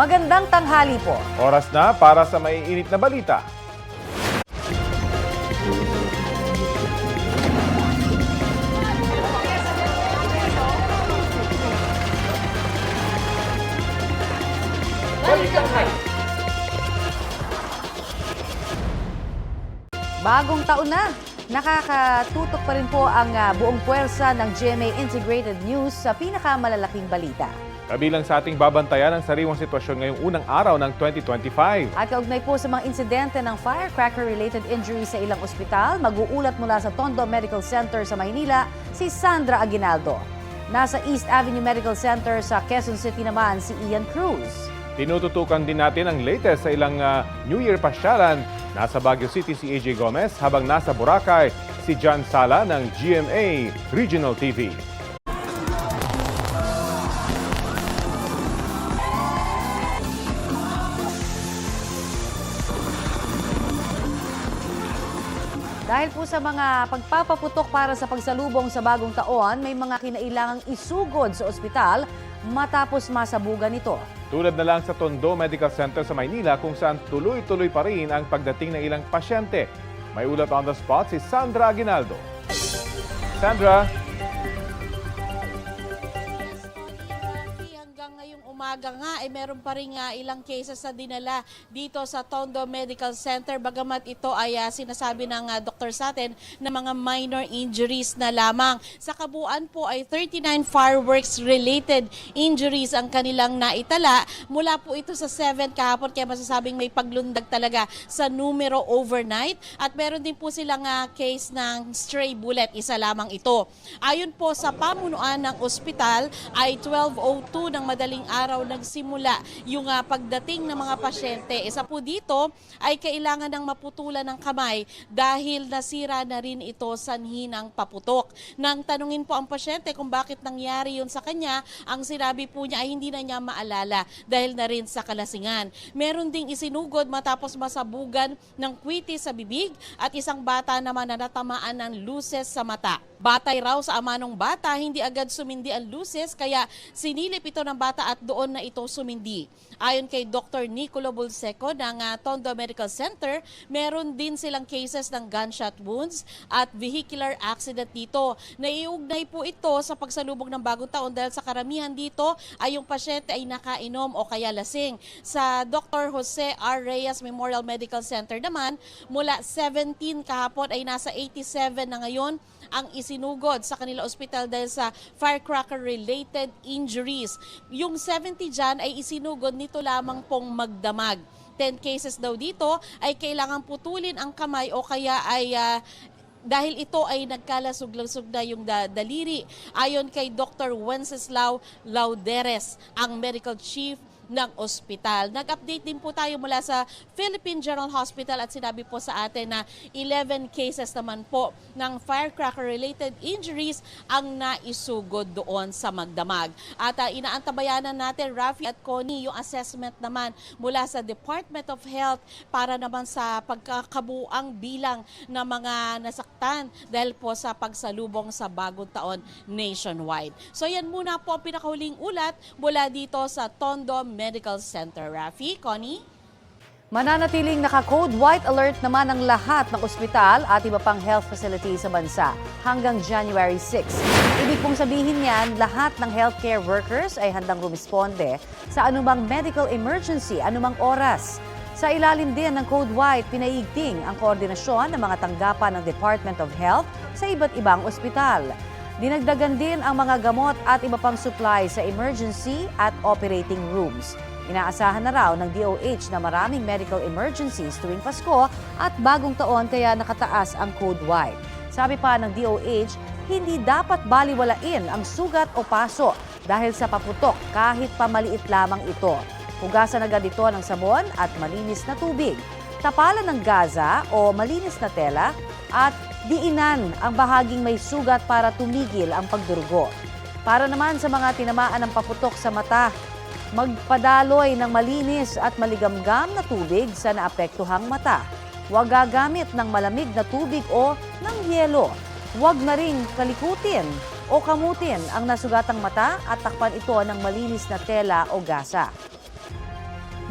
Magandang tanghali po. Oras na para sa maiinit na balita. Bagong taon na. Nakakatutok pa rin po ang buong puwersa ng GMA Integrated News sa pinakamalalaking balita. Kabilang sa ating babantayan ang sariwang sitwasyon ngayong unang araw ng 2025. At kaugnay po sa mga insidente ng firecracker-related injuries sa ilang ospital, mag-uulat mula sa Tondo Medical Center sa Maynila si Sandra Aguinaldo. Nasa East Avenue Medical Center sa Quezon City naman si Ian Cruz. Tinututukan din natin ang latest sa ilang New Year pasyalan. Nasa Baguio City si AJ Gomez habang nasa Boracay si John Sala ng GMA Regional TV. Dahil po sa mga pagpapaputok para sa pagsalubong sa bagong taon, may mga kinailangang isugod sa ospital matapos masabugan ito. Tulad na lang sa Tondo Medical Center sa Maynila kung saan tuloy-tuloy pa rin ang pagdating ng ilang pasyente. May ulat on the spot si Sandra Aguinaldo. Sandra? Hanggang ngayong umaga nga ay meron pa rin ilang cases na dinala dito sa Tondo Medical Center. Bagamat ito ay sinasabi ng doktor sa atin na mga minor injuries na lamang. Sa kabuuan po ay 39 fireworks related injuries ang kanilang naitala. Mula po ito sa 7 kahapon kaya masasabing may paglundag talaga sa numero overnight. At meron din po silang case ng stray bullet, isa lamang ito. Ayon po sa pamunuan ng ospital ay 12:02 ng madaling araw nagsimula yung pagdating ng mga pasyente. Isa po dito ay kailangan ng maputulan ng kamay dahil nasira na rin ito sanhi ng paputok. Nang tanungin po ang pasyente kung bakit nangyari yun sa kanya, ang sinabi po niya ay hindi na niya maalala dahil na rin sa kalasingan. Meron ding isinugod matapos masabugan ng kwiti sa bibig at isang bata naman na natamaan ng luces sa mata. Batay raw sa ama ng bata, hindi agad sumindi ang luces kaya sinilip ito ng bata at doon na ito sumindi. Ayon kay Dr. Nicolo Bulseco ng Tondo Medical Center, meron din silang cases ng gunshot wounds at vehicular accident dito. Naiugnay po ito sa pagsalubog ng bagong taon dahil sa karamihan dito ay yung pasyente ay nakainom o kaya lasing. Sa Dr. Jose R. Reyes Memorial Medical Center naman, mula 17 kahapon ay nasa 87 na ngayon ang isinugod sa kanila ospital dahil sa firecracker-related injuries. Yung 70 dyan ay isinugod nito lamang pong magdamag. 10 cases daw dito ay kailangan putulin ang kamay o kaya ay dahil ito ay nagkalasug-lasug na yung daliri. Ayon kay Dr. Wenceslao Lauderes, ang medical chief ng ospital. Nag-update din po tayo mula sa Philippine General Hospital at sinabi po sa atin na 11 cases naman po ng firecracker-related injuries ang naisugod doon sa magdamag. At inaantabayanan natin, Rafi at Connie, yung assessment naman mula sa Department of Health para naman sa pagkakabuang bilang ng mga nasaktan dahil po sa pagsalubong sa bagong taon nationwide. So yan muna po ang pinakahuling ulat mula dito sa Tondo Medical Center. Rafi, Connie? Mananatiling naka-code white alert naman ang lahat ng ospital at iba pang health facilities sa bansa hanggang January 6. Ibig pong sabihin niyan, lahat ng healthcare workers ay handang rumisponde sa anumang medical emergency, anumang oras. Sa ilalim din ng Code White, pinaigting ang koordinasyon ng mga tanggapan ng Department of Health sa iba't ibang ospital. Dinagdagan din ang mga gamot at iba pang supply sa emergency at operating rooms. Inaasahan na raw ng DOH na maraming medical emergencies tuwing Pasko at bagong taon kaya nakataas ang Code White. Sabi pa ng DOH, hindi dapat baliwalain ang sugat o paso dahil sa paputok kahit pamaliit lamang ito. Hugasan agad ito ng sabon at malinis na tubig. Tapalan ng gaza o malinis na tela at diinan ang bahaging may sugat para tumigil ang pagdurugo. Para naman sa mga tinamaan ng paputok sa mata, magpadaloy ng malinis at maligamgam na tubig sa naapektuhang mata. Huwag gagamit ng malamig na tubig o ng yelo. Huwag na ring kalikutin o kamutin ang nasugatang mata at takpan ito ng malinis na tela o gasa.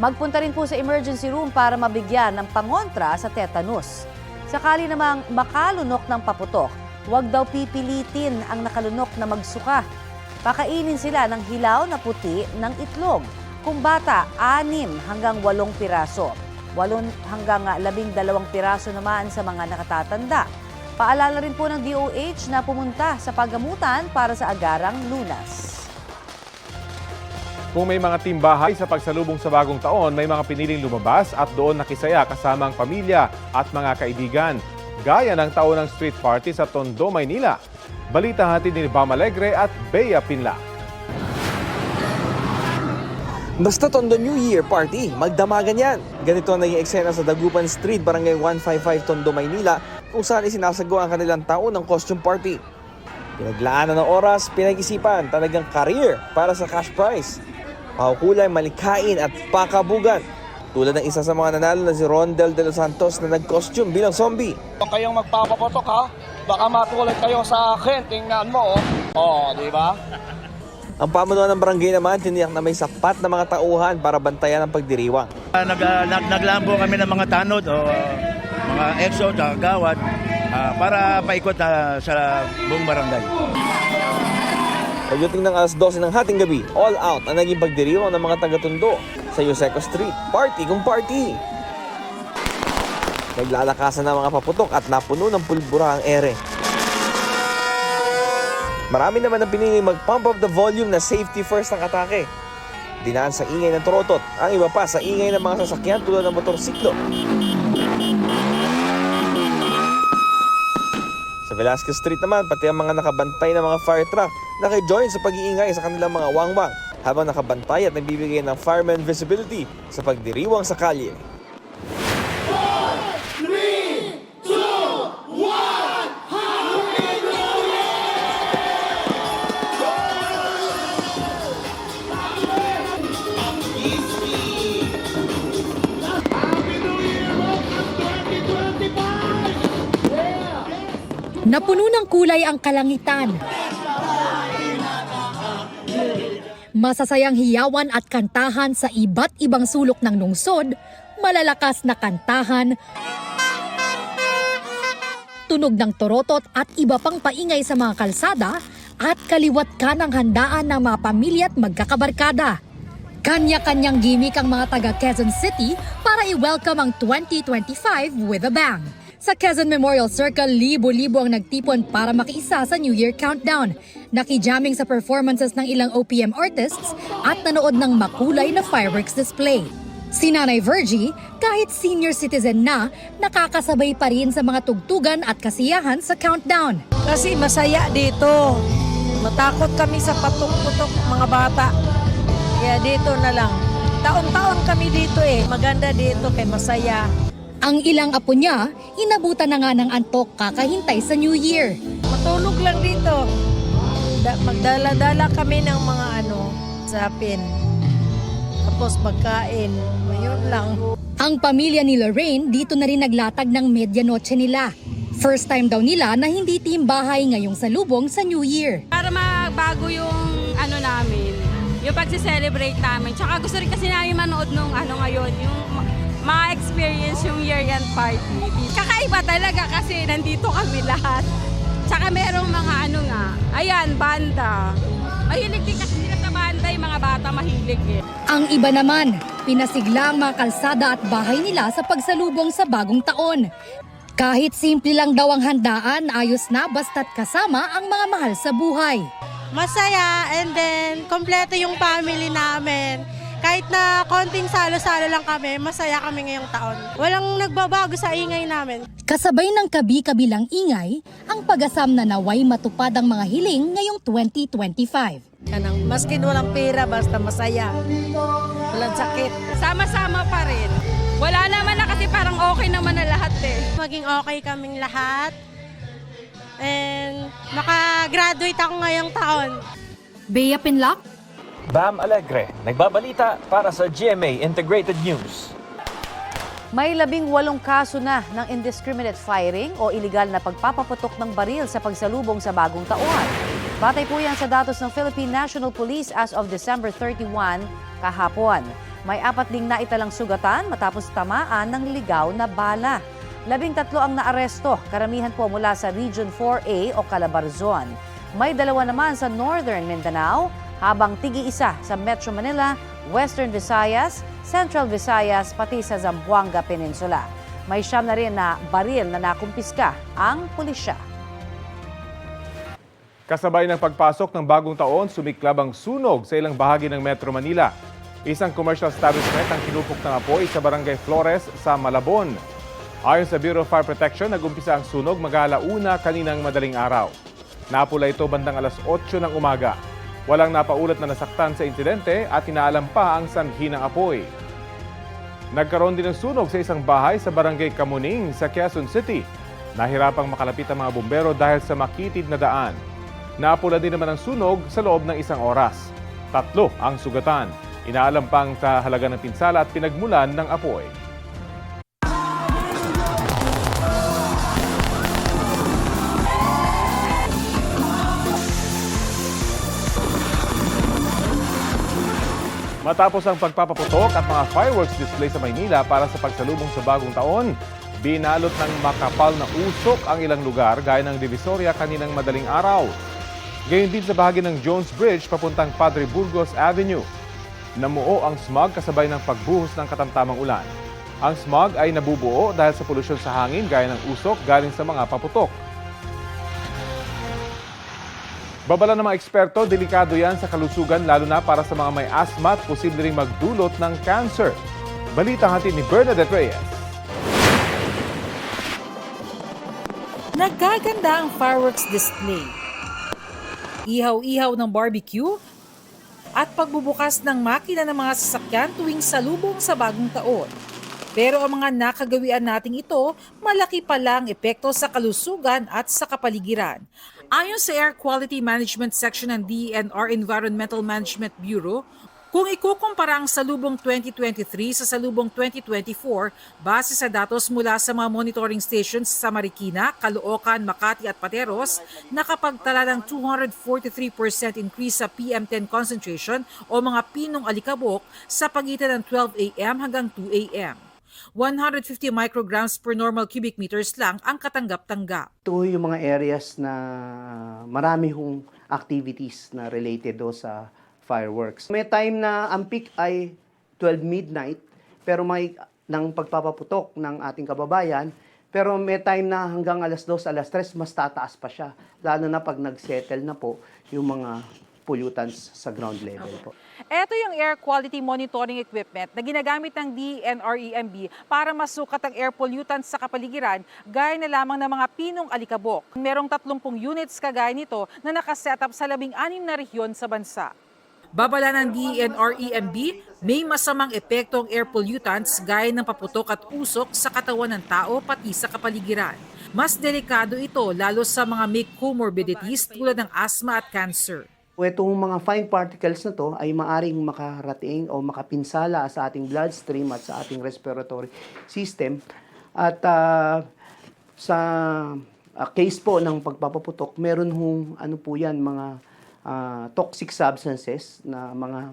Magpunta rin po sa emergency room para mabigyan ng pangontra sa tetanus. Sakali namang makalunok ng paputok, huwag daw pipilitin ang nakalunok na magsuka. Pakainin sila ng hilaw na puti ng itlog. Kung bata, 6 hanggang 8 piraso. 8 hanggang 12 piraso naman sa mga nakatatanda. Paalala rin po ng DOH na pumunta sa paggamutan para sa agarang lunas. Kung may mga timbahay sa pagsalubong sa bagong taon, may mga piniling lumabas at doon nakisaya kasamang pamilya at mga kaibigan. Gaya ng taunang street party sa Tondo, Maynila. Balita hatid ni Bam Alegre at Bea Pinla. Basta Tondo New Year Party, magdamagan yan. Ganito ang naging eksena sa Dagupan Street, Barangay 155, Tondo, Maynila, kung saan isinasagawa ang kanilang taon ng costume party. Pinaglaanan ng oras, pinag-isipan, talagang career para sa cash prize. Makukulay, malikain at pakabugan. Tulad ng isa sa mga nanalo na si Rondel de los Santos na nag-costume bilang zombie. Kung kayong magpapapotok ha, baka matulad kayo sa akin. Tingnan mo oh. Di ba? Ang pamunuan ng barangay naman, tiniyak na may sapat na mga tauhan para bantayan ang pagdiriwang. Naglambo kami ng mga tanod o mga exo at gawad para paikot sa buong barangay. Pagdating ng alas 12 ng hating gabi, all out ang naging pagdiriwang ng mga taga-Tondo sa Yoseco Street. Party kung party! Naglalakasan ng mga paputok at napuno ng pulbura ang ere. Marami naman ang pinili mag-pump up the volume na safety first ang atake. Dinaan sa ingay ng trotot, ang iba pa sa ingay ng mga sasakyan tulad ng motorsiklo. Sa Velasquez Street naman, pati ang mga nakabantay na mga fire truck naki-join sa pag-iingay sa kanilang mga wangwang habang nakabantay at nagbibigay ng fireman visibility sa pagdiriwang sa kalye. Napuno ng kulay ang kalangitan. Masasayang hiyawan at kantahan sa iba't ibang sulok ng lungsod, malalakas na kantahan, tunog ng torotot at iba pang paingay sa mga kalsada at kaliwat ka ng handaan ng mga pamilya at magkakabarkada. Kanya-kanyang gimmick ang mga taga Quezon City para i-welcome ang 2025 with a bang. Sa Quezon Memorial Circle, libo-libo ang nagtipon para makiisa sa New Year Countdown. Nakijamming sa performances ng ilang OPM artists at nanood ng makulay na fireworks display. Si Nanay Virgie, kahit senior citizen na, nakakasabay pa rin sa mga tugtugan at kasiyahan sa countdown. Kasi masaya dito. Matakot kami sa patok-putok mga bata. Kaya dito na lang. Taon-taon kami dito Maganda dito kay masaya. Ang ilang apo niya, inabutan na nga ng antok kakahintay sa New Year. Matulog lang dito. Magdala-dala kami ng mga sapin. Tapos pagkain. Mayroon lang. Ang pamilya ni Lorraine dito na rin naglatag ng medianoche nila. First time daw nila na hindi team bahay ngayong salubong sa New Year. Para magbago yung namin, yung pagse-celebrate namin. Tsaka gusto rin kasi namin manood nung ngayon, yung ma-experience yung year-end party. Kakaiba talaga kasi nandito kami lahat. Tsaka merong mga banda. Mahilig din kasi sila sa banda, yung mga bata mahilig Ang iba naman, pinasigla ang mga kalsada at bahay nila sa pagsalubong sa bagong taon. Kahit simple lang daw ang handaan, ayos na basta't kasama ang mga mahal sa buhay. Masaya and then kompleto yung family namin. Kahit na konting salo-salo lang kami, masaya kami ngayong taon. Walang nagbabago sa ingay namin. Kasabay ng kabi-kabilang ingay, ang pag-asam na naway matupad ang mga hiling ngayong 2025. Maskin walang pera, basta masaya. Walang sakit. Sama-sama pa rin. Wala naman na kasi parang okay naman na lahat Maging okay kaming lahat. And makagraduate ako ngayong taon. Bea Pinlock, Bam Alegre, nagbabalita para sa GMA Integrated News. May 18 kaso na ng indiscriminate firing o iligal na pagpapaputok ng baril sa pagsalubong sa bagong taon. Batay po yan sa datos ng Philippine National Police as of December 31 kahapon. May 4 ding naitalang sugatan matapos tamaan ng ligaw na bala. 13 ang naaresto, karamihan po mula sa Region 4A o Calabarzon. May 2 naman sa Northern Mindanao, habang tig-1 sa Metro Manila, Western Visayas, Central Visayas, pati sa Zamboanga Peninsula. May 9 na rin na baril na nakumpiska ang pulisya. Kasabay ng pagpasok ng bagong taon, sumiklab ang sunog sa ilang bahagi ng Metro Manila. Isang commercial establishment ang kinupok ng apoy sa Barangay Flores sa Malabon. Ayon sa Bureau of Fire Protection, nag-umpisa ang sunog mag-alauna kaninang madaling araw. Napula ito bandang alas 8 ng umaga. Walang napaulat na nasaktan sa insidente at inaalam pa ang sanhi ng apoy. Nagkaroon din ng sunog sa isang bahay sa Barangay Kamuning sa Quezon City. Nahirapang makalapit ang mga bumbero dahil sa makitid na daan. Napula din naman ang sunog sa loob ng 1 oras. 3 ang sugatan. Inaalam pa ang halaga ng pinsala at pinagmulan ng apoy. Matapos ang pagpapaputok at mga fireworks display sa Maynila para sa pagsalubong sa bagong taon, binalot ng makapal na usok ang ilang lugar gaya ng Divisoria kaninang madaling araw. Gayon din sa bahagi ng Jones Bridge papuntang Padre Burgos Avenue. Namuo ang smog kasabay ng pagbuhos ng katamtamang ulan. Ang smog ay nabubuo dahil sa polusyon sa hangin gaya ng usok galing sa mga paputok. Babala ng mga eksperto, delikado yan sa kalusugan lalo na para sa mga may asthma at posible ring magdulot ng cancer. Balita hatid ni Bernadette Reyes. Nagaganda ang fireworks display. Ihaw-ihaw ng barbecue at pagbubukas ng makina ng mga sasakyan tuwing salubong sa bagong taon. Pero ang mga nakagawian nating ito, malaki pala ang epekto sa kalusugan at sa kapaligiran. Ayon sa Air Quality Management Section ng DENR Environmental Management Bureau, kung ikukumpara ang salubong 2023 sa salubong 2024, base sa datos mula sa mga monitoring stations sa Marikina, Caloocan, Makati at Pateros, nakapagtala ng 243% increase sa PM10 concentration o mga pinong alikabok sa pagitan ng 12 a.m. hanggang 2 a.m. 150 micrograms per normal cubic meters lang ang katanggap-tanggap. Ito yung mga areas na marami hong activities na related do sa fireworks. May time na ang peak ay 12 midnight, pero may ng pagpapaputok ng ating kababayan, pero may time na hanggang alas 2, alas 3, mas tataas pa siya. Lalo na pag nag-settle na po yung mga pollutants sa ground level po. Ito yung air quality monitoring equipment na ginagamit ng DENR-EMB para masukat ang air pollutants sa kapaligiran gaya na lamang ng mga pinong alikabok. Merong 30 units kagaya nito na nakasetup sa 16 na rehiyon sa bansa. Babala ng DENR-EMB, may masamang epekto ang air pollutants gaya ng paputok at usok sa katawan ng tao pati sa kapaligiran. Mas delikado ito lalo sa mga may comorbidities tulad ng asthma at cancer. Itong mga fine particles na to ay maaring makarating o makapinsala sa ating bloodstream at sa ating respiratory system. At sa case po ng pagpapaputok, meron hong po yan, mga toxic substances na mga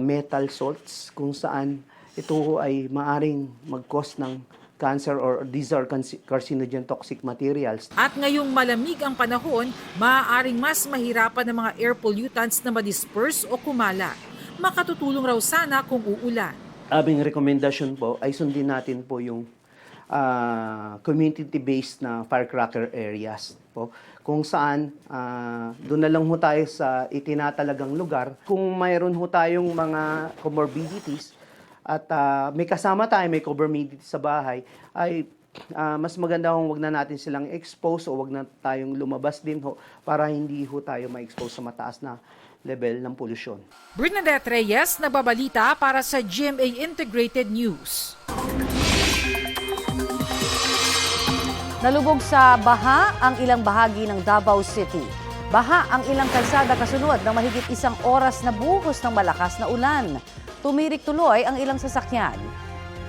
metal salts kung saan ito ay maaring mag-cause ng cancer or these are carcinogen toxic materials. At ngayong malamig ang panahon, maaaring mas mahirapan ng mga air pollutants na ma-disperse o kumala. Makatutulong raw sana kung uulan. Aming rekomendasyon po ay sundin natin po yung community-based na firecracker areas po, kung saan doon na lang ho tayo sa itinatalagang lugar. Kung mayroon ho tayong mga comorbidities at may kasama tayo, may comorbidity sa bahay, ay mas maganda kung wag na natin silang expose o wag na tayong lumabas din ho para hindi ho tayo ma-expose sa mataas na level ng polusyon. Bernadette Reyes, nagbabalita para sa GMA Integrated News. Nalubog sa baha ang ilang bahagi ng Davao City. Baha ang ilang kalsada kasunod ng mahigit 1 oras na buhos ng malakas na ulan. Tumirik tuloy ang ilang sasakyan.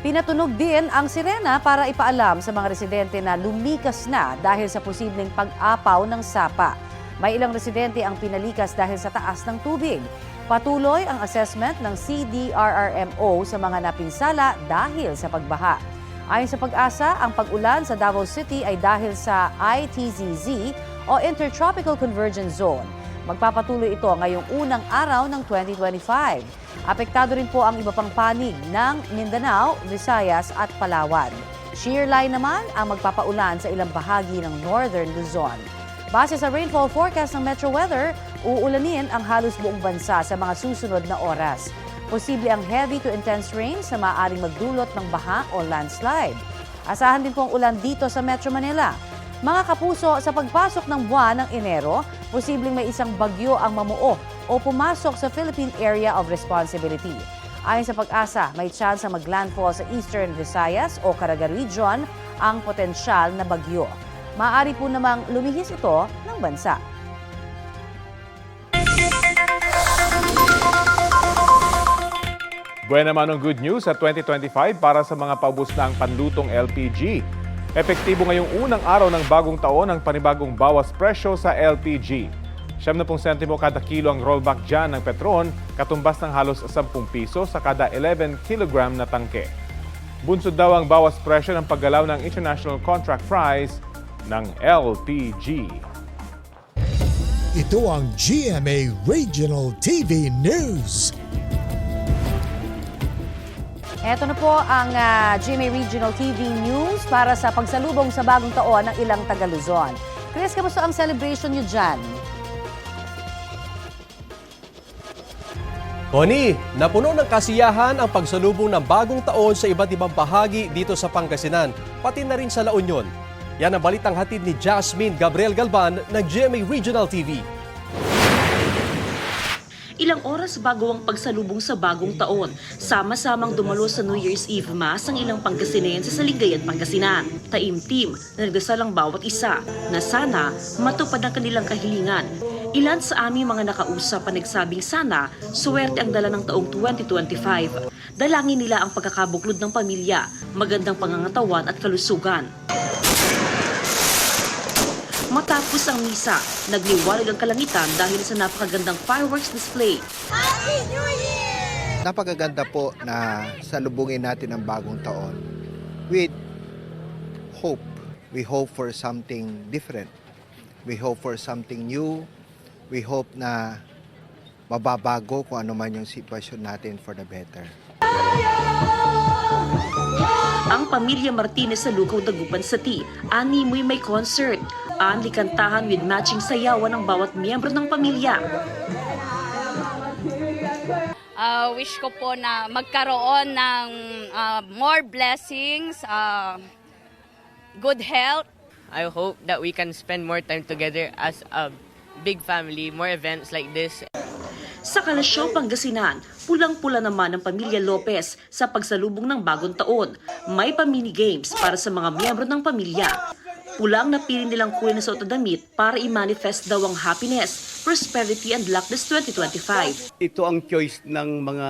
Pinatunog din ang sirena para ipaalam sa mga residente na lumikas na dahil sa posibleng pag-apaw ng sapa. May ilang residente ang pinalikas dahil sa taas ng tubig. Patuloy ang assessment ng CDRRMO sa mga napinsala dahil sa pagbaha. Ayon sa Pag-asa, ang pag-ulan sa Davao City ay dahil sa ITZZ o Intertropical Convergence Zone. Magpapatuloy ito ngayong unang araw ng 2025. Apektado rin po ang iba pang panig ng Mindanao, Visayas at Palawan. Shear line naman ang magpapaulan sa ilang bahagi ng Northern Luzon. Base sa rainfall forecast ng Metro Weather, uulanin ang halos buong bansa sa mga susunod na oras. Posible ang heavy to intense rain sa maaaring magdulot ng baha o landslide. Asahan din po ang ulan dito sa Metro Manila. Mga kapuso, sa pagpasok ng buwan ng Enero, posibleng may isang bagyo ang mamuo o pumasok sa Philippine Area of Responsibility. Ayon sa Pag-asa, may chance na maglandfall sa Eastern Visayas o Caraga Region ang potensyal na bagyo. Maaari po namang lumihis ito ng bansa. Buwan naman ang good news sa 2025 para sa mga paubos na ang panlutong LPG. Epektibo ngayong unang araw ng bagong taon ang panibagong bawas presyo sa LPG. 70 sentimo kada kilo ang rollback dyan ng Petron, katumbas ng halos 10 piso sa kada 11 kilogram na tangke. Bunsod daw ang bawas presyo ng paggalaw ng international contract price ng LPG. Ito ang GMA Regional TV News. Ito na po ang GMA Regional TV News para sa pagsalubong sa bagong taon ng ilang Taga-Luzon. Chris, kamusta ang celebration nyo dyan? Connie, napuno ng kasiyahan ang pagsalubong ng bagong taon sa iba't ibang bahagi dito sa Pangasinan, pati na rin sa La Union. Yan ang balitang hatid ni Jasmine Gabriel Galban ng GMA Regional TV. Ilang oras bago ang pagsalubong sa bagong taon, sama-samang dumalo sa New Year's Eve Mass ang ilang Pangasinense sa Lingayen, Pangasinan. Taimtim na nagdasal ang bawat isa na sana matupad ang kanilang kahilingan. Ilan sa aming mga nakausap ang nagsabing sana suwerte ang dala ng taong 2025. Dalangin nila ang pagkakabuklod ng pamilya, magandang pangangatawan at kalusugan. Matapos ang misa, nagliwanag ang kalangitan dahil sa napakagandang fireworks display. Happy New Year! Napakaganda po na salubungin natin ang bagong taon with hope. We hope for something different. We hope for something new. We hope na mababago kung ano man yung sitwasyon natin for the better. Ang pamilya Martinez sa Lugaw, Dagupan City, animoy may concert. Anli kantahan with matching sayawan ng bawat miyembro ng pamilya. Wish ko po na magkaroon ng more blessings, good health. I hope that we can spend more time together as a big family, more events like this. Sa Kalasyaw, Pangasinan, pulang-pula naman ang pamilya Lopez sa pagsalubong ng bagong taon. May pa-mini games para sa mga miyembro ng pamilya. Pulang napili nilang kulay na suot na damit para i-manifest daw ang happiness, prosperity and luck this 2025. Ito ang choice ng mga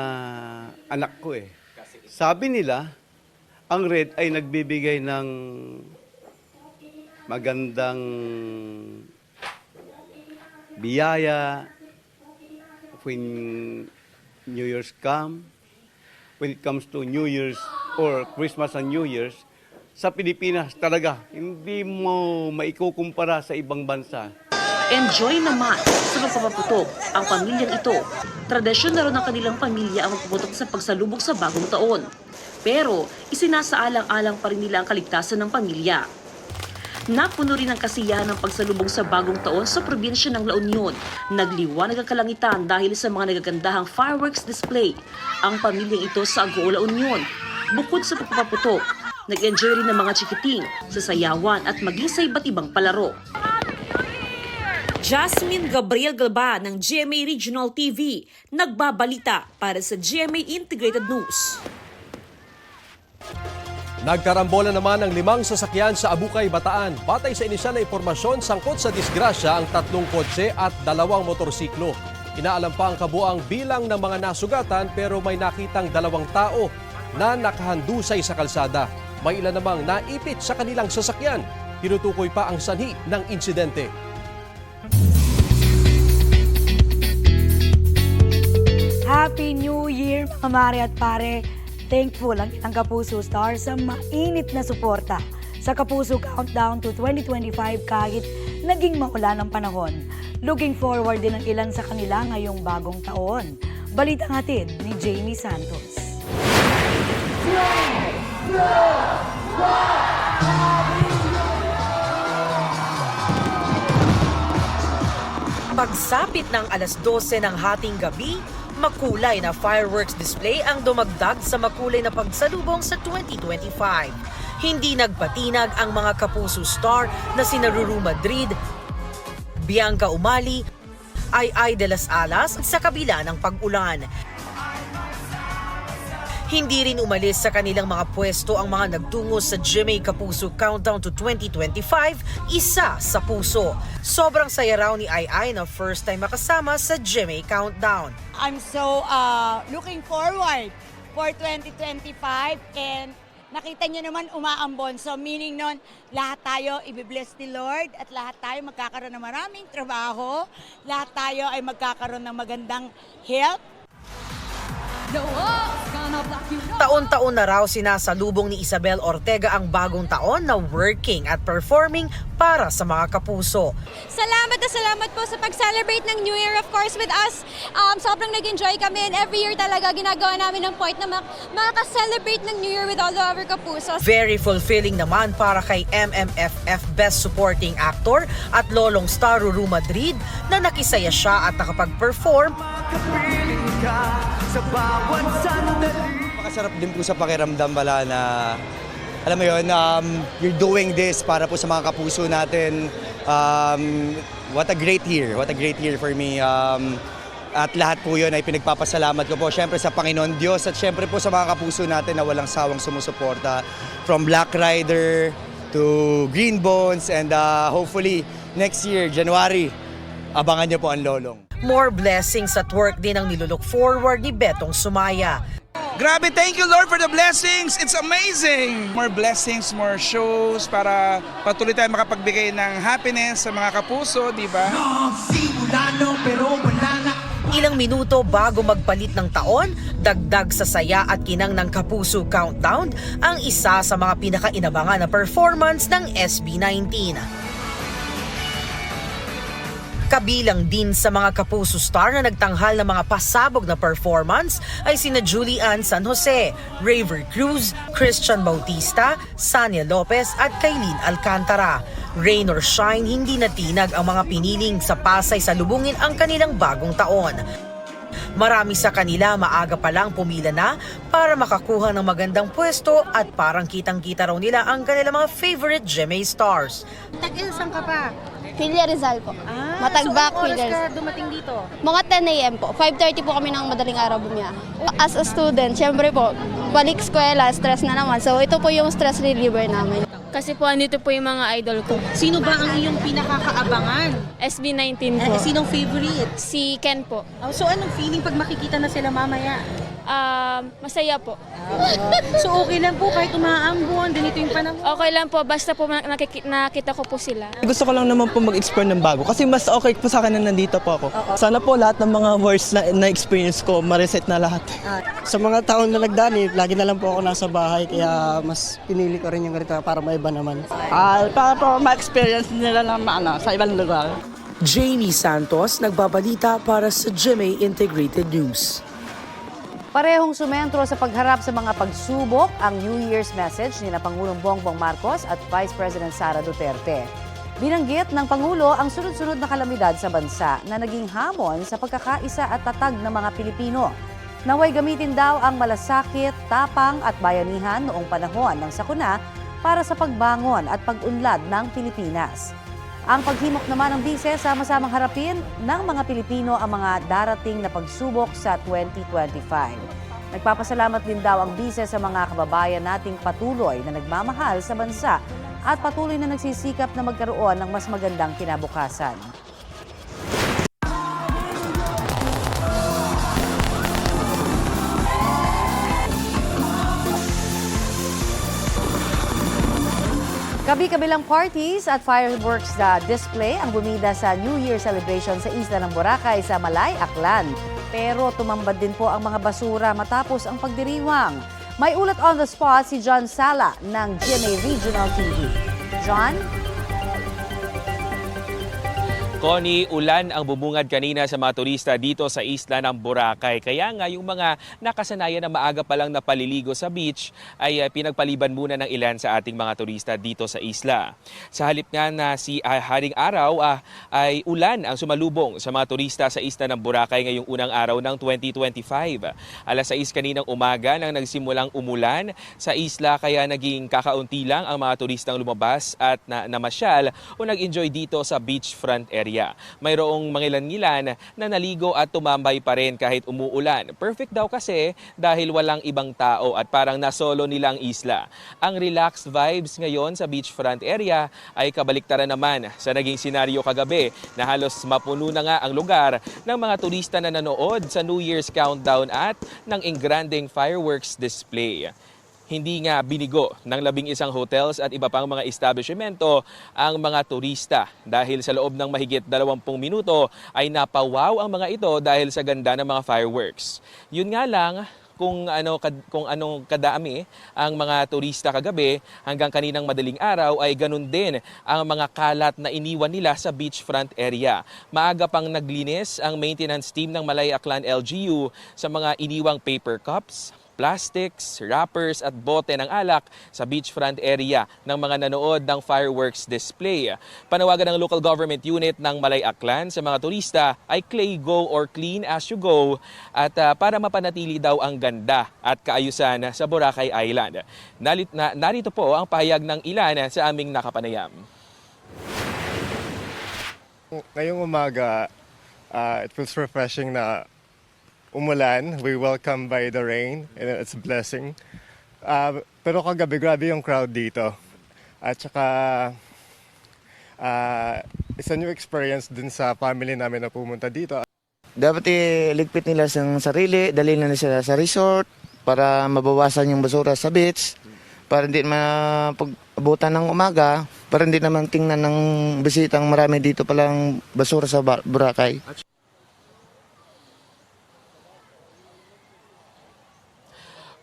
anak ko eh. Sabi nila, ang red ay nagbibigay ng magandang biyaya when New Year's come, when it comes to New Year's or Christmas and New Year's. Sa Pilipinas talaga, hindi mo maikukumpara sa ibang bansa. Enjoy naman sa pagpapaputok ang pamilyang ito. Tradisyon na rin ng kanilang pamilya ang magpuputok sa pagsalubog sa bagong taon. Pero isinasaalang-alang pa rin nila ang kaligtasan ng pamilya. Napuno rin ang kasiyahan ng pagsalubong sa bagong taon sa probinsya ng La Union. Nagliwanag ang kalangitan dahil sa mga nagagandahang fireworks display. Ang pamilyang ito sa Agoo, La Union. Bukod sa pagpapaputok, nag-enjoy rin ng mga chikiting sa sayawan at maging sa iba't ibang palaro. Jasmine Gabriel Galban ng GMA Regional TV, nagbabalita para sa GMA Integrated News. Nagkarambola naman ang 5 sasakyan sa Abukay, Bataan. Batay sa inisyal na impormasyon, sangkot sa disgrasya ang 3 kotse at 2 motorsiklo. Inaalam pa ang kabuang bilang ng mga nasugatan pero may nakitang 2 tao na nakahandusay sa kalsada. May ilan namang naipit sa kanilang sasakyan. Tinutukoy pa ang sanhi ng insidente. Happy New Year mga mare at pare. Thankful ang ilang Kapuso Star sa mainit na suporta sa Kapuso Countdown to 2025 kahit naging maulan ang panahon. Looking forward din ang ilan sa kanila ngayong bagong taon. Balitang hatid ni Jamie Santos. Pagsapit ng alas 12 ng hating gabi, makulay na fireworks display ang dumagdag sa makulay na pagsalubong sa 2025. Hindi nagpatinag ang mga Kapuso Star na sina Ruru Madrid, Bianca Umali, Ay de las Alas sa kabila ng pag-ulan. Hindi rin umalis sa kanilang mga pwesto ang mga nagtungo sa GMA Kapuso Countdown to 2025, isa sa puso. Sobrang saya raw ni Ay na first time makasama sa GMA Countdown. I'm so looking forward for 2025 and nakita niyo naman umaambon. So meaning nun, lahat tayo i-bless ni Lord at lahat tayo magkakaroon ng maraming trabaho. Lahat tayo ay magkakaroon ng magandang health. Taon-taon na raw sinasalubong ni Isabel Ortega ang bagong taon na working at performing para sa mga kapuso. Salamat na salamat po sa pag-celebrate ng New Year, of course, with us. Sobrang nag-enjoy kami and every year talaga ginagawa namin ng point na makaka-celebrate ng New Year with all of our kapusos. Very fulfilling naman para kay MMFF Best Supporting Actor at lolong star Ruru Madrid na nakisaya siya at nakapag-perform. Makasarap din po sa pakiramdam pala na, alam mo yun, you're doing this para po sa mga kapuso natin. What a great year for me. At lahat po yun ay pinagpapasalamat ko po syempre sa Panginoon Diyos at syempre po sa mga kapuso natin na walang sawang sumusuporta. From Black Rider to Green Bones and hopefully next year, January, abangan niyo po ang lolong. More blessings at work din ang nilulook forward ni Betong Sumaya. Grabe, thank you Lord for the blessings. It's amazing. More blessings, more shows para patuloy tayo makapagbigay ng happiness sa mga kapuso, di ba? Ilang minuto bago magpalit ng taon, dagdag sa saya at kinang ng Kapuso Countdown ang isa sa mga pinakainabangan na performance ng SB19. Kabilang din sa mga Kapuso Star na nagtanghal ng mga pasabog na performance ay sina Julie Ann San Jose, Raver Cruz, Christian Bautista, Sania Lopez at Kailin Alcantara. Rain or shine, hindi natinag ang mga piniling sa Pasay salubungin ang kanilang bagong taon. Marami sa kanila maaga pa lang pumila na para makakuha ng magandang pwesto at parang kitang-kita raw nila ang kanilang mga favorite GMA stars. Tag-ilsan ka pa? Pilia Rizal po. Matagbak, so oras Pilia ka Rizal. dumating dito? Mga 10 a.m. po. 5:30 po kami ng madaling araw bumiyahe. As a student, syempre po, balik eskwela, stress na naman. So ito po yung stress reliever namin. Kasi po andito po yung mga idol ko. Sino ba ang iyong pinakakaabangan? SB19 po. Sinong favorite? Si Ken po. So anong feeling pag makikita na sila mamaya? Masaya po. So okay lang po kahit umaambon, ganito yung panahon? Okay lang po, basta po nakita ko po sila. Gusto ko lang naman po mag-explore ng bago kasi mas okay po sa akin na nandito po ako. Sana po lahat ng mga worst na experience ko, ma-reset na lahat. Sa mga taon na nagdaan, lagi na lang po ako nasa bahay kaya mas pinili ko rin yung ganito para maiba naman. Para po ma-experience nila naman sa ibang lugar. Jamie Santos, nagbabalita para sa GMA Integrated News. Parehong sumentro sa pagharap sa mga pagsubok ang New Year's message ni Pangulong Bongbong Marcos at Vice President Sara Duterte. Binanggit ng Pangulo ang sunod-sunod na kalamidad sa bansa na naging hamon sa pagkakaisa at tatag ng mga Pilipino. Naway gamitin daw ang malasakit, tapang at bayanihan noong panahon ng sakuna para sa pagbangon at pag-unlad ng Pilipinas. Ang paghimok naman ng bise sama-samang harapin ng mga Pilipino ang mga darating na pagsubok sa 2025. Nagpapasalamat din daw ang bise sa mga kababayan nating patuloy na nagmamahal sa bansa at patuloy na nagsisikap na magkaroon ng mas magandang kinabukasan. Kabi-kabilang parties at fireworks na display ang bumida sa New Year celebration sa isla ng Boracay sa Malay, Aklan. Pero tumambad din po ang mga basura matapos ang pagdiriwang. May ulat on the spot si John Sala ng GMA Regional TV. John? Connie, ulan ang bumungad kanina sa mga turista dito sa isla ng Boracay. Kaya nga yung mga nakasanayan na maaga pa lang na paliligo sa beach ay pinagpaliban muna ng ilan sa ating mga turista dito sa isla. Sa halip nga na si Haring Araw ay ulan ang sumalubong sa mga turista sa isla ng Boracay ngayong unang araw ng 2025. Alas 6 kaninang umaga nang nagsimulang umulan sa isla kaya naging kakaunti lang ang mga turistang lumabas at namasyal o nag-enjoy dito sa beachfront area. Mayroong mangilan-ngilan na naligo at tumambay pa rin kahit umuulan. Perfect daw kasi dahil walang ibang tao at parang nasolo nilang isla. Ang relaxed vibes ngayon sa beachfront area ay kabaliktaran naman sa naging senaryo kagabi na halos mapuno na nga ang lugar ng mga turista na nanood sa New Year's countdown at ng engranding fireworks display. Hindi nga binigo ng 11 hotels at iba pang mga establishmento ang mga turista dahil sa loob ng mahigit 20 minuto ay napawaw ang mga ito dahil sa ganda ng mga fireworks. Yun nga lang, kung anong kadami ang mga turista kagabi hanggang kaninang madaling araw ay ganun din ang mga kalat na iniwan nila sa beachfront area. Maaga pang naglinis ang maintenance team ng Malay Aklan LGU sa mga iniwang paper cups, plastics, wrappers at bote ng alak sa beachfront area ng mga nanood ng fireworks display. Panawagan ng local government unit ng Malay Aklan sa mga turista ay clay go or clean as you go at para mapanatili daw ang ganda at kaayusan sa Boracay Island. Narito po ang pahayag ng ilan sa aming nakapanayam. Ngayong umaga, it feels refreshing na umulan. We welcome by the rain and it's a blessing. Pero kagabi, grabe yung crowd dito. At saka, it's a new experience din sa family namin na pumunta dito. Dapat iligpit nila sa sarili, dalhin na sila sa resort para mabawasan yung basura sa beach, para hindi mapag-abutan ng umaga, para hindi naman tingnan ng bisitang marami dito palang basura sa Boracay.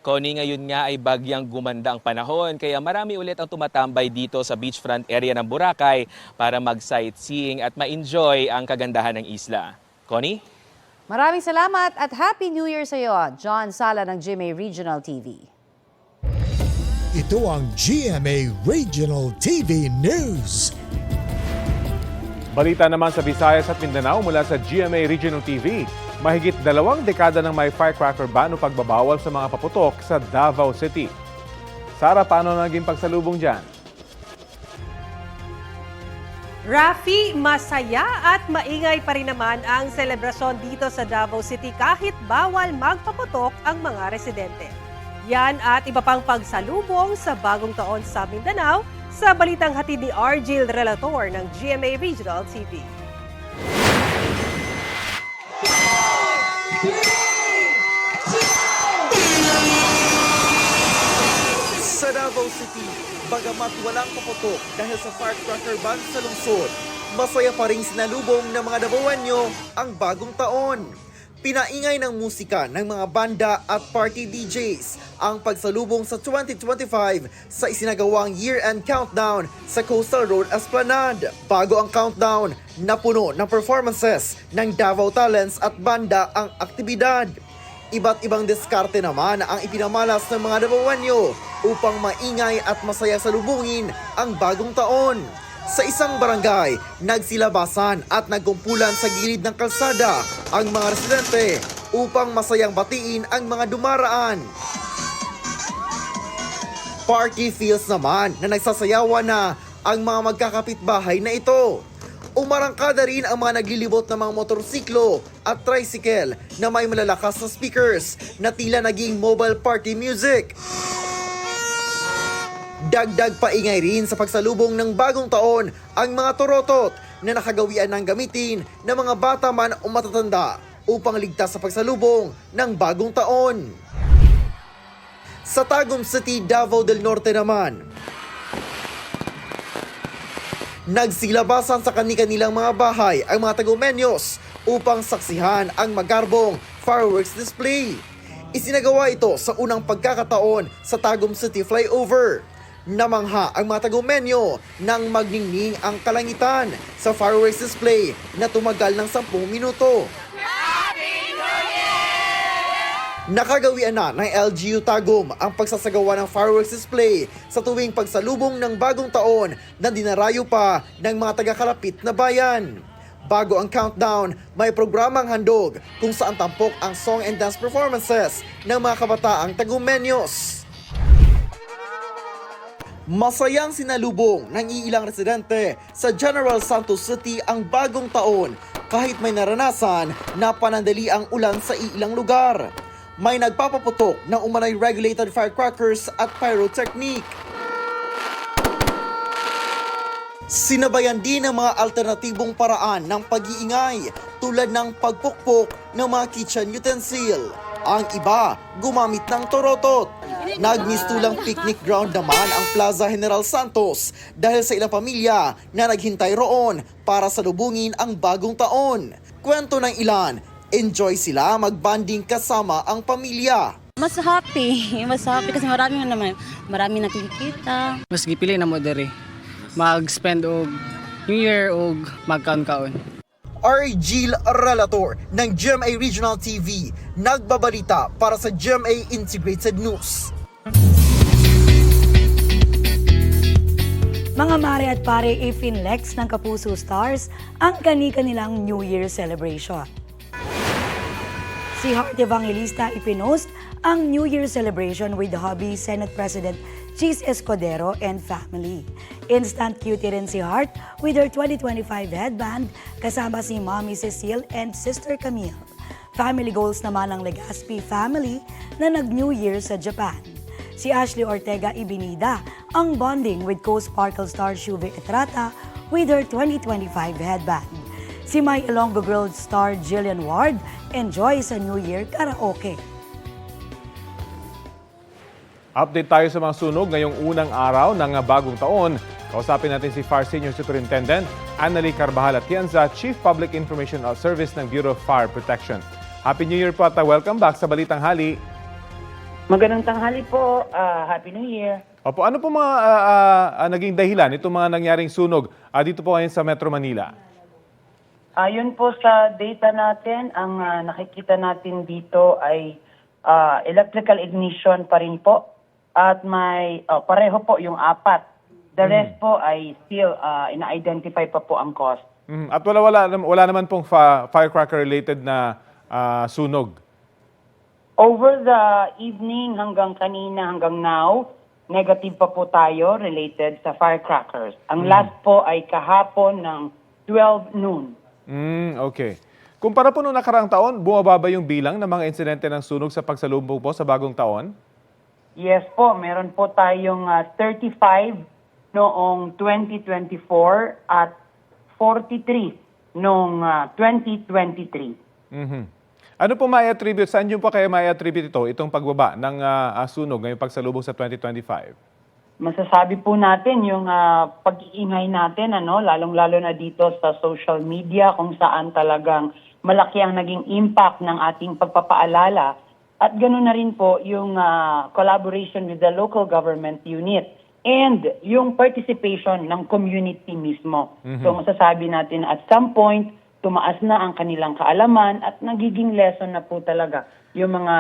Connie, ngayon nga ay bagyang gumanda ang panahon kaya marami ulit ang tumatambay dito sa beachfront area ng Boracay para mag-sightseeing at ma-enjoy ang kagandahan ng isla. Connie? Maraming salamat at Happy New Year sa iyo, John Sala ng GMA Regional TV. Ito ang GMA Regional TV News. Balita naman sa Visayas at Mindanao mula sa GMA Regional TV. Mahigit 2 dekada nang may firecracker ban o pagbabawal sa mga paputok sa Davao City. Sara, paano naging pagsalubong dyan? Rafi, masaya at maingay pa rin naman ang selebrasyon dito sa Davao City kahit bawal magpaputok ang mga residente. Yan at iba pang pagsalubong sa bagong taon sa Mindanao sa balitang hatid ni Argil Relator ng GMA Regional TV. Sa Davao City, bagamat walang paputok dahil sa firecracker ban sa lungsod, masaya pa rin sinalubong ng mga Davaoanyo ang bagong taon. Pinaingay ng musika ng mga banda at party DJs ang pagsalubong sa 2025 sa isinagawang year-end countdown sa Coastal Road Esplanade. Bago ang countdown, napuno ng performances ng Davao Talents at banda ang aktibidad. Iba't ibang diskarte naman ang ipinamalas ng mga Davaoanyo upang maingay at masaya salubungin ang bagong taon. Sa isang barangay, nagsilabasan at nagkumpulan sa gilid ng kalsada ang mga residente upang masayang batiin ang mga dumaraan. Party feels naman na nagsasayawan na ang mga magkakapitbahay na ito. Umarangkada rin ang mga naglilibot ng mga motorsiklo at tricycle na may malalakas na speakers na tila naging mobile party music. Dagdag paingay rin sa pagsalubong ng bagong taon ang mga torotot na nakagawian ng gamitin ng mga bata man o matatanda upang ligtas sa pagsalubong ng bagong taon. Sa Tagum City, Davao del Norte naman, Nagsilabasan sa kani-kanilang mga bahay ang mga tagumenyos upang saksihan ang magarbong fireworks display. Isinagawa ito sa unang pagkakataon sa Tagum City Flyover. Namangha ang mga tagumenyo nang magningning ang kalangitan sa fireworks display na tumagal ng 10 minuto. Nakagawian na ng LGU Tagum ang pagsasagawa ng fireworks display sa tuwing pagsalubong ng bagong taon na dinarayo pa ng mga taga-kalapit na bayan. Bago ang countdown, may programang handog kung saan tampok ang song and dance performances ng mga kabataang tagumenyos. Masayang sinalubong ng iilang residente sa General Santos City ang bagong taon kahit may naranasan na panandali ang ulan sa iilang lugar. May nagpapaputok ng umanay regulated firecrackers at pyrotechnic. Sinabayan din ng mga alternatibong paraan ng pag-iingay tulad ng pagpukpok ng mga kitchen utensil. Ang iba gumamit ng torotot. Nagmistulang picnic ground naman ang Plaza General Santos dahil sa ilang pamilya na naghintay roon para salubungin ang bagong taon. Kwento ng ilan, enjoy sila magbanding kasama ang pamilya. Mas happy kasi marami nakikita. Mas gipili na mo dere. Mag-spend og New Year og magkaon-kaon. Argil Relator ng GMA Regional TV, nagbabalita para sa GMA Integrated News. Mga mare at pare, i-finlex ng Kapuso Stars ang kani-kanilang New Year celebration. Si Heart Evangelista ipinost ang New Year celebration with hubby Senate President Cheese Escudero and family. Instant cutie rin si Heart with her 2025 headband kasama si Mommy Cecile and Sister Camille. Family goals naman ng Legaspi family na nag-New Year sa Japan. Si Ashley Ortega ibinida ang bonding with co-Sparkle star Shuve Etrata with her 2025 headband. Si My Ilonggo Girls star Jillian Ward enjoy sa New Year karaoke. Update tayo sa mga sunog ngayong unang araw ng bagong taon. Kausapin natin si FAR Senior Superintendent Annalie Carbajal Atienza, Chief Public Information Service ng Bureau of Fire Protection. Happy New Year po at welcome back sa Balitang Hali. Magandang tanghali po. Happy New Year. Opo, ano po mga naging dahilan itong mga nangyaring sunog dito po ngayon sa Metro Manila? Ayon po sa data natin, ang nakikita natin dito ay electrical ignition pa rin po. At may pareho po yung 4. The rest po ay still ina-identify pa po ang cause. At wala naman pong firecracker-related na sunog? Over the evening hanggang kanina hanggang now, negative pa po tayo related sa firecrackers. Ang last po ay kahapon ng 12 noon. Okay. Kumpara po noong nakaraang taon, bumababa yung bilang ng mga insidente ng sunog sa pagsalubong po sa bagong taon? Yes po, meron po tayong 35 noong 2024 at 43 noong 2023. Ano po mai-attribute? Saan nyo pa kaya mai-attribute itong pagbaba ng sunog ngayong pagsalubong sa 2025? Masasabi po natin yung pag-iingay natin, lalong-lalo na dito sa social media kung saan talagang malaki ang naging impact ng ating pagpapaalala. At ganoon na rin po yung collaboration with the local government unit and yung participation ng community mismo. So masasabi natin at some point, tumaas na ang kanilang kaalaman at nagiging lesson na po talaga yung mga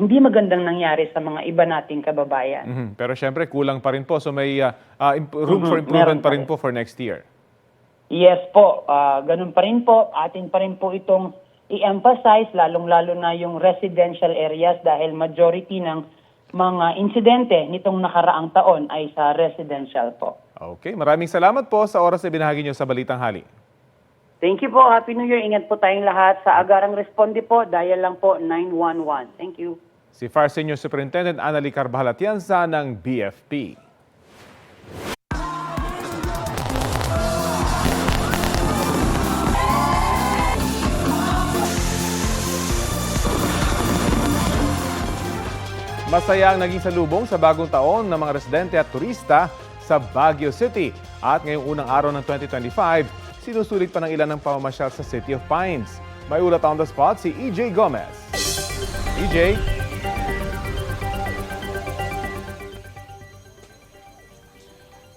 hindi magandang nangyari sa mga iba nating kababayan. Pero syempre kulang pa rin po. So may room for improvement pa rin po for next year. Yes po, ganun pa rin po. Atin pa rin po itong i-emphasize, lalong-lalo na yung residential areas dahil majority ng mga insidente nitong nakaraang taon ay sa residential po. Okay, maraming salamat po sa oras na binahagi nyo sa Balitang Hali. Thank you po. Happy New Year. Ingat po tayong lahat. Sa agarang responde po, dial lang po 911. Thank you. Si FAR Senior Superintendent Annalie Carbajal Atienza ng BFP. Masaya ang naging salubong sa bagong taon ng mga residente at turista sa Baguio City. At ngayong unang araw ng 2025, sinusulit pa ng ilan ng pamamasyal sa City of Pines. May ulat on the spot si EJ Gomez. EJ?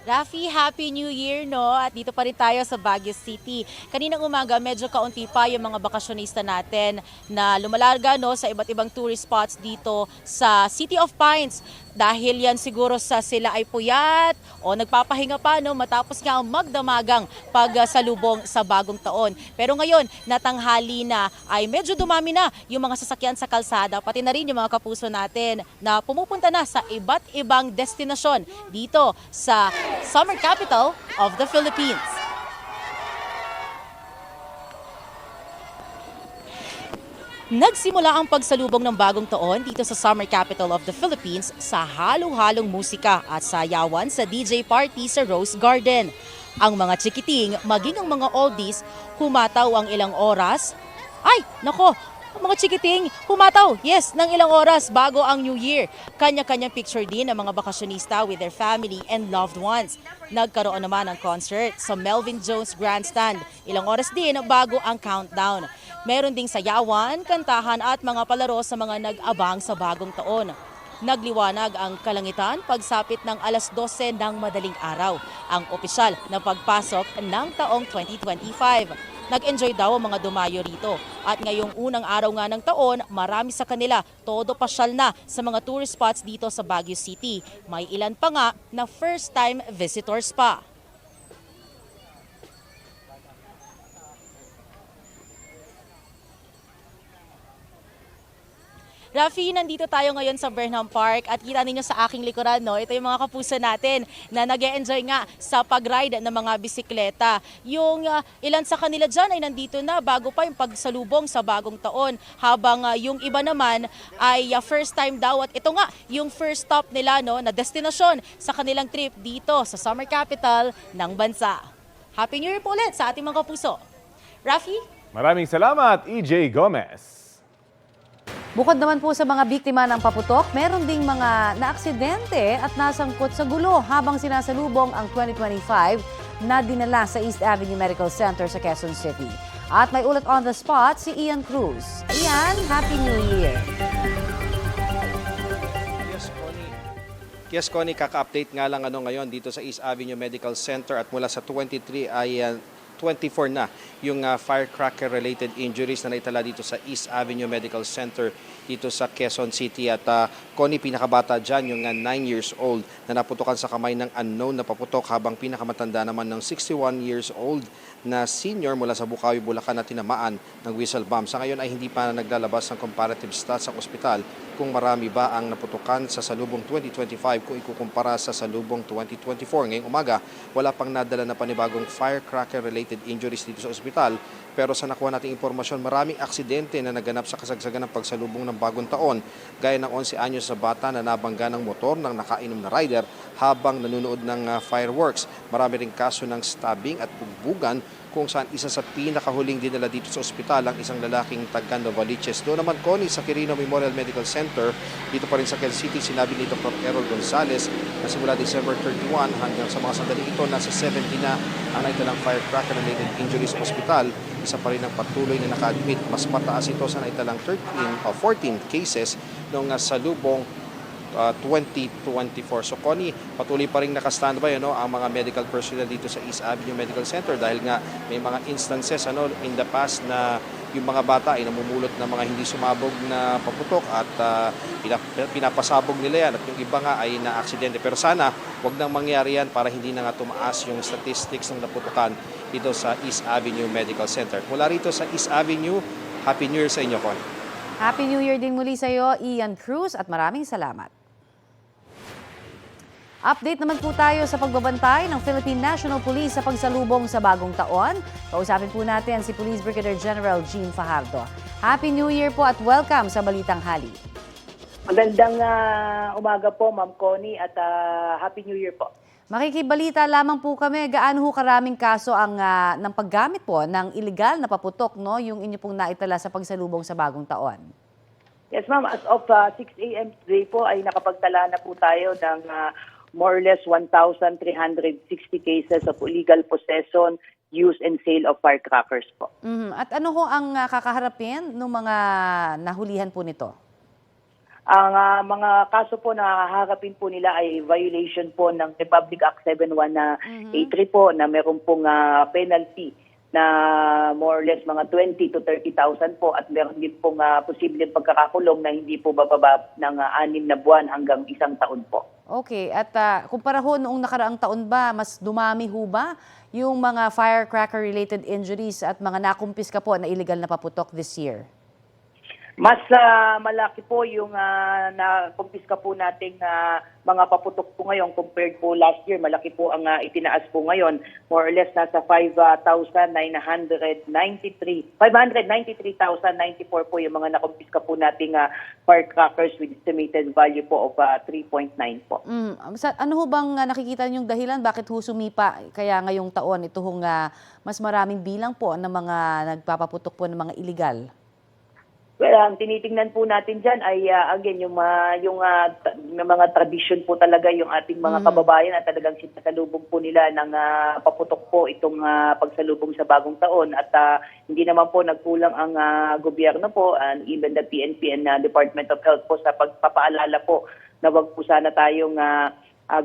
Rafi, Happy New Year, no? At dito pa rin tayo sa Baguio City. Kaninang umaga, medyo kaunti pa yung mga bakasyonista natin na lumalarga, no, sa iba't ibang tourist spots dito sa City of Pines. Dahil yan siguro sa sila ay puyat o nagpapahinga pa, no, matapos nga ang magdamagang pagsalubong sa bagong taon. Pero ngayon, natanghali na ay medyo dumami na yung mga sasakyan sa kalsada, pati na rin yung mga kapuso natin na pumupunta na sa iba't ibang destinasyon dito sa summer capital of the Philippines. Nagsimula ang pagsalubong ng bagong taon dito sa summer capital of the Philippines sa halo-halong musika at sayawan sa DJ party sa Rose Garden. Ang mga chikiting, maging ang mga oldies, humataw ang ilang oras. Ay, nako! Ang mga chikiting, humataw, yes, ng ilang oras bago ang New Year. Kanya-kanyang picture din ng mga bakasyonista with their family and loved ones. Nagkaroon naman ng concert sa Melvin Jones Grandstand. Ilang oras din bago ang countdown. Meron ding sayawan, kantahan at mga palaro sa mga nag-abang sa bagong taon. Nagliwanag ang kalangitan pagsapit ng alas 12 ng madaling araw, ang opisyal na pagpasok ng taong 2025. Nag-enjoy daw ang mga dumayo rito. At ngayong unang araw nga ng taon, marami sa kanila todo pasyal na sa mga tourist spots dito sa Baguio City. May ilan pa nga na first-time visitors pa. Rafi, nandito tayo ngayon sa Burnham Park at kita ninyo sa aking likuran, no? Ito yung mga kapuso natin na nag-e-enjoy nga sa pag-ride ng mga bisikleta. Yung ilan sa kanila dyan ay nandito na bago pa yung pagsalubong sa bagong taon. Habang yung iba naman ay first time daw at ito nga yung first stop nila, no, na destinasyon sa kanilang trip dito sa summer capital ng bansa. Happy New Year po ulit sa ating mga kapuso. Rafi? Maraming salamat, EJ Gomez. Bukod naman po sa mga biktima ng paputok, meron ding mga naaksidente at nasangkot sa gulo habang sinasalubong ang 2025 na dinala sa East Avenue Medical Center sa Quezon City. At may ulat on the spot si Ian Cruz. Ian, Happy New Year! Yes, Connie, kaka-update nga lang ngayon dito sa East Avenue Medical Center at mula sa 23 ay 24 na yung firecracker-related injuries na naitala dito sa East Avenue Medical Center dito sa Quezon City. At Connie, pinakabata dyan yung 9 years old na naputukan sa kamay ng unknown na paputok, habang pinakamatanda naman ng 61 years old na senior mula sa Bukawi, Bulacan na tinamaan ng whistle bomb. Sa ngayon ay hindi pa naglalabas ng comparative stats sa ospital kung marami ba ang naputukan sa salubong 2025 kung ikukumpara sa salubong 2024. Ngayong umaga, wala pang nadala na panibagong firecracker-related injuries dito sa ospital. Pero sa nakuha nating impormasyon, maraming aksidente na naganap sa kasagsagan ng pagsalubong ng bagong taon, gaya ng 11 anyos sa bata na nabangga ng motor ng nakainom na rider habang nanonood ng fireworks. Marami ring kaso ng stabbing at bugbugan kung saan isa sa pinakahuling dinala dito sa ospital ang isang lalaking taga Novaliches. Doon naman, Connie, sa Quirino Memorial Medical Center, dito pa rin sa Quezon City, sinabi ni Dr. Errol Gonzalez na simula December 31 hanggang sa mga sandali ito, nasa 70 na ang naitalang firecracker-related injuries sa ospital. Isa pa rin ang patuloy na naka-admit. Mas mataas ito sa naitalang 14 cases noong salubong 2024. So Connie, patuloy pa rin naka-standby ang mga medical personnel dito sa East Avenue Medical Center dahil nga may mga instances in the past na yung mga bata ay namumulot ng mga hindi sumabog na paputok at pinapasabog nila yan at yung iba nga ay na-aksidente. Pero sana wag nang mangyari yan para hindi na nga tumaas yung statistics ng naputukan dito sa East Avenue Medical Center. Mula rito sa East Avenue, Happy New Year sa inyo, Connie. Happy New Year din muli sa iyo, Ian Cruz, at maraming salamat. Update naman po tayo sa pagbabantay ng Philippine National Police sa pagsalubong sa bagong taon. Kausapin po natin si Police Brigadier General Jean Fajardo. Happy New Year po at welcome sa Balitang Hali. Magandang umaga po, Ma'am Connie, at Happy New Year po. Makikibalita lamang po kami, gaano ho karaming kaso ang ng paggamit po ng illegal na paputok, no, yung inyo pong naitala sa pagsalubong sa bagong taon? Yes, ma'am. As of 6 a.m. today po ay nakapagtala na po tayo ng more or less 1,360 cases of illegal possession, use and sale of firecrackers po. At ano ho ang kakaharapin ng mga nahulihan po nito? Ang mga kaso po na haharapin po nila ay violation po ng Republic Act 7183 po na meron pong penalty na more or less mga 20 to 30,000 po at meron din pong posibleng pagkakakulong na hindi po bababa ng 6 na buwan hanggang 1 taon po. Okay, at kumpara ho noong nakaraang taon ba, mas dumami ho ba yung mga firecracker-related injuries at mga nakumpiska po na illegal na paputok this year? Mas malaki po yung nakumpiska po nating mga paputok po ngayon compared po last year. Malaki po ang itinaas po ngayon. More or less nasa 593,094 po yung mga nakumpiska po nating firecrackers with estimated value po of 3.9 po. Ano ho bang nakikita niyong dahilan? Bakit ho sumipa kaya ngayong taon ito hong mas maraming bilang po ng mga nagpapaputok po ng mga illegal? Well, ang tinitingnan po natin dyan ay again yung mga tradisyon po talaga yung ating mga kababayan at talagang sinasalubong po nila ng paputok po itong pagsalubong sa bagong taon at hindi naman po nagkulang ang gobyerno po and even the PNP and Department of Health po sa pagpapaalala po na wag po sana tayong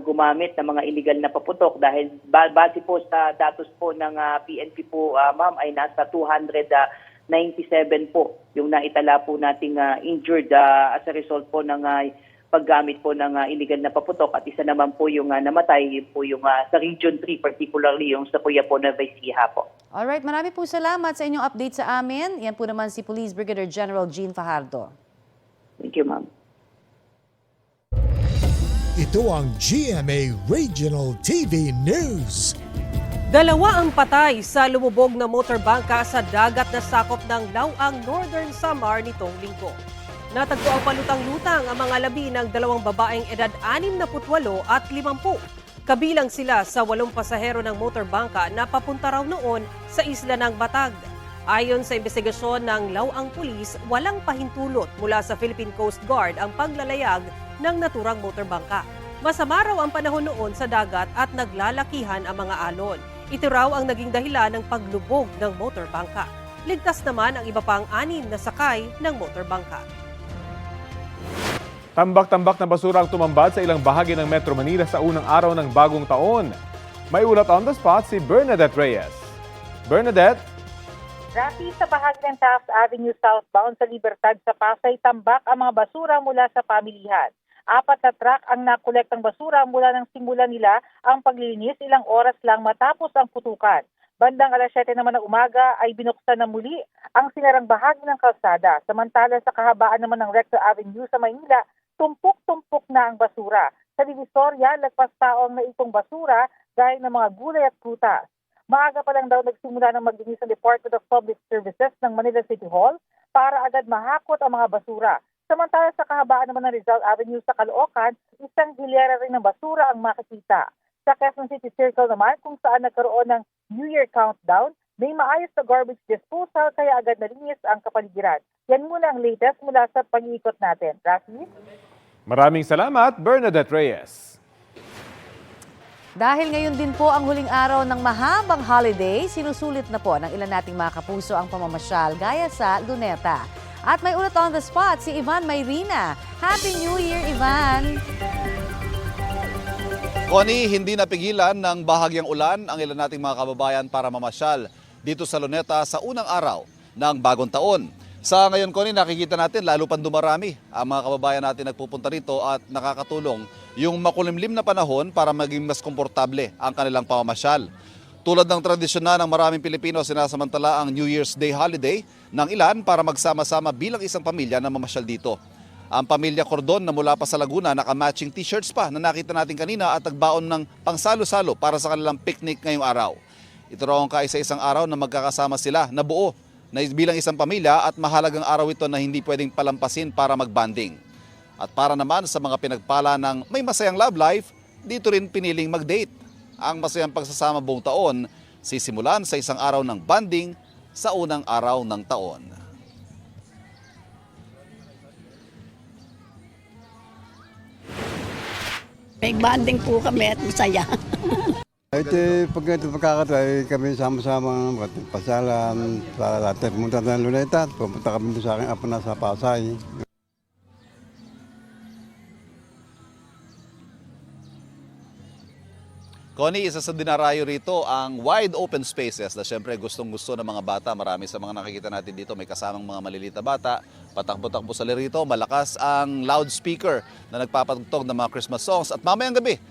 gumamit ng mga illegal na paputok dahil base po sa datos po ng PNP po ma'am ay nasa 297 po yung naitala po nating injured as a result po ng paggamit po ng illegal na paputok at isa naman po yung namatay po yung sa Region 3 particularly yung sa Kuya po Nueva Ecija po. Alright, marami po salamat sa inyong update sa amin. Yan po naman si Police Brigadier General Jean Fajardo. Thank you, ma'am. Ito ang GMA Regional TV News. 2 ang patay sa lumubog na motorbangka sa dagat na sakop ng Lawang Northern Samar nitong linggo. Natagpo ang palutang-lutang ang mga labi ng 2 babaeng edad 68 at 50. Kabilang sila sa 8 pasahero ng motorbangka na papunta raw noon sa isla ng Batag. Ayon sa investigasyon ng Lawang Police, walang pahintulot mula sa Philippine Coast Guard ang paglalayag ng naturang motorbangka. Masama raw ang panahon noon sa dagat at naglalakihan ang mga alon. Ito raw ang naging dahilan ng paglubog ng motorbangka. Ligtas naman ang iba pang 6 na sakay ng motorbangka. Tambak-tambak na basura ang tumambad sa ilang bahagi ng Metro Manila sa unang araw ng bagong taon. May ulat on the spot si Bernadette Reyes. Bernadette? Rafi, sa bahagi ng Taft Avenue southbound sa Libertad sa Pasay, tambak ang mga basura mula sa pamilihan. 4 na truck ang nakolektang basura mula ng simula nila ang paglilinis ilang oras lang matapos ang putukan. Bandang 7:00 naman ng umaga ay binuksan na muli ang sinarang bahagi ng kalsada. Samantala sa kahabaan naman ng Recto Avenue sa Maynila, tumpok-tumpok na ang basura. Sa Divisoria, lagpas tao ang naitong basura gaya ng mga gulay at prutas. Maaga pa lang daw nagsimula ng maglinis ang Department of Public Services ng Manila City Hall para agad mahakot ang mga basura. Samantala sa kahabaan naman ng Rizal Avenue sa Caloocan, isang hilera rin ng basura ang makikita. Sa Quezon City Circle naman, kung saan nagkaroon ng New Year countdown, may maayos na garbage disposal kaya agad nalinis ang kapaligiran. Yan muna ang latest mula sa pag-iikot natin. Rafi? Maraming salamat, Bernadette Reyes. Dahil ngayon din po ang huling araw ng mahabang holiday, sinusulit na po ng ilan nating mga kapuso ang pamamasyal gaya sa Luneta. At may ulat on the spot si Ivan Mayrina. Happy New Year, Ivan! Connie, hindi napigilan ng bahagyang ulan ang ilan nating mga kababayan para mamasyal dito sa Luneta sa unang araw ng bagong taon. Sa ngayon, Connie, nakikita natin lalo pang dumarami ang mga kababayan natin nagpupunta rito at nakakatulong yung makulimlim na panahon para maging mas komportable ang kanilang pamamasyal. Tulad ng tradisyon na ng maraming Pilipino, sinasamantala ang New Year's Day holiday ng ilan para magsama-sama bilang isang pamilya na mamasyal dito. Ang pamilya Cordon na mula pa sa Laguna, naka-matching t-shirts pa na nakita natin kanina at nagbaon ng pangsalo-salo para sa kanilang picnic ngayong araw. Ito raw ang kaisa-isang araw na magkakasama sila na buo na bilang isang pamilya at mahalagang araw ito na hindi pwedeng palampasin para mag-bonding. At para naman sa mga pinagpala ng may masayang love life, dito rin piniling mag-date. Ang masayang pagsasama buong taon, sisimulan sa isang araw ng bonding sa unang araw ng taon. May banding po kami at masaya. Ito, pag ito pagkakataon, kami sama-sama pasalan sa lahat. Pumunta ng Luneta, pumunta kami sa aking apo na sa Pasay. Connie, isa sa dinarayo rito ang wide open spaces na syempre gustong-gusto ng mga bata. Marami sa mga nakikita natin dito may kasamang mga maliliit na bata. Patakbo-takbo sa rito, malakas ang loudspeaker na nagpapatugtog ng mga Christmas songs. At mamayang gabi,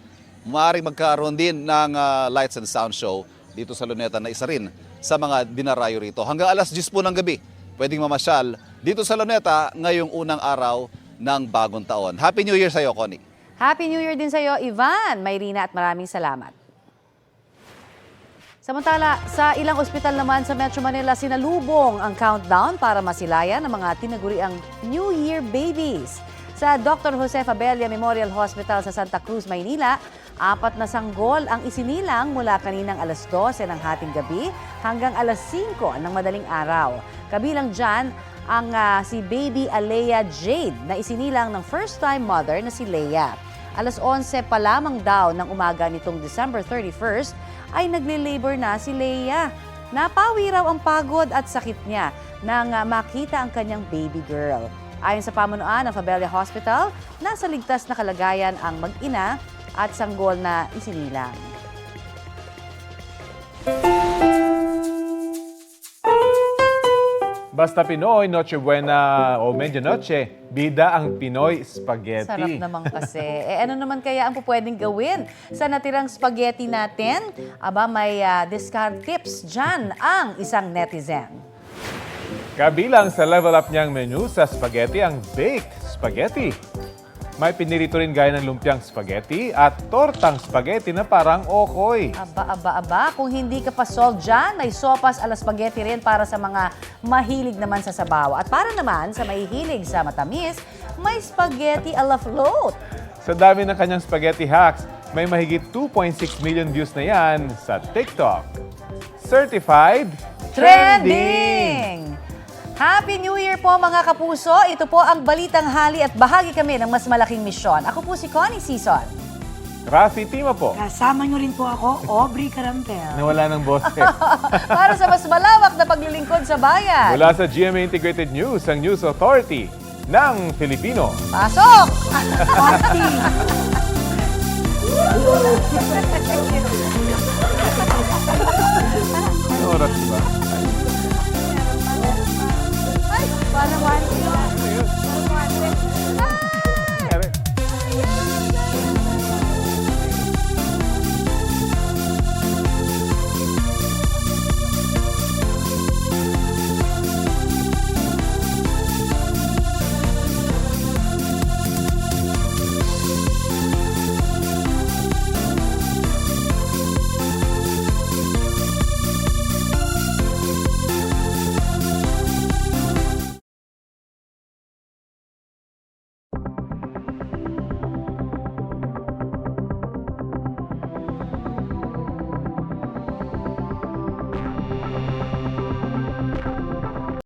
maaaring magkaroon din ng lights and sound show dito sa Luneta na isa rin sa mga dinarayo rito. Hanggang alas 10 po ng gabi, pwedeng mamasyal dito sa Luneta ngayong unang araw ng bagong taon. Happy New Year sa iyo, Connie. Happy New Year din sa iyo, Ivan, Mayrina, at maraming salamat. Samantala, sa ilang ospital naman sa Metro Manila, sinalubong ang countdown para masilayan ng mga tinaguriang New Year babies. Sa Dr. Jose Fabella Memorial Hospital sa Santa Cruz, Maynila, 4 na sanggol ang isinilang mula kaninang alas 12 ng hating gabi hanggang alas 5 ng madaling araw. Kabilang dyan ang si Baby Alea Jade na isinilang ng first-time mother na si Leia. Alas 11 pa lamang daw ng umaga nitong December 31st ay nagle-labor na si Leia. Napawi raw ang pagod at sakit niya nang makita ang kanyang baby girl. Ayon sa pamunuan ng Fabella Hospital, nasa ligtas na kalagayan ang mag-ina at sanggol na isinilang. Basta Pinoy, Noche Buena o Medianoche, bida ang Pinoy spaghetti. Sarap naman kasi. Ano naman kaya ang pwedeng gawin sa natirang spaghetti natin? Aba, may discount tips dyan ang isang netizen. Kabilang sa level up niyang menu sa spaghetti ang baked spaghetti. May pinirito rin gaya ng lumpiang spaghetti at tortang spaghetti na parang okoy. Aba. Kung hindi ka pa sold dyan, may sopas ala spaghetti rin para sa mga mahilig naman sa sabaw. At para naman sa mahihilig sa matamis, may spaghetti ala float. Sa dami ng kanyang spaghetti hacks, may mahigit 2.6 million views na yan sa TikTok. Certified Trending! Happy New Year po mga kapuso! Ito po ang Balitang Hali at bahagi kami ng mas malaking misyon. Ako po si Connie Sison. Rafi Tima po. Kasama niyo rin po ako, Aubrey Carampel. Nawala ng boses. Para sa mas malawak na paglilingkod sa bayan. Mula sa GMA Integrated News, ang News Authority ng Filipino. Pasok! Party!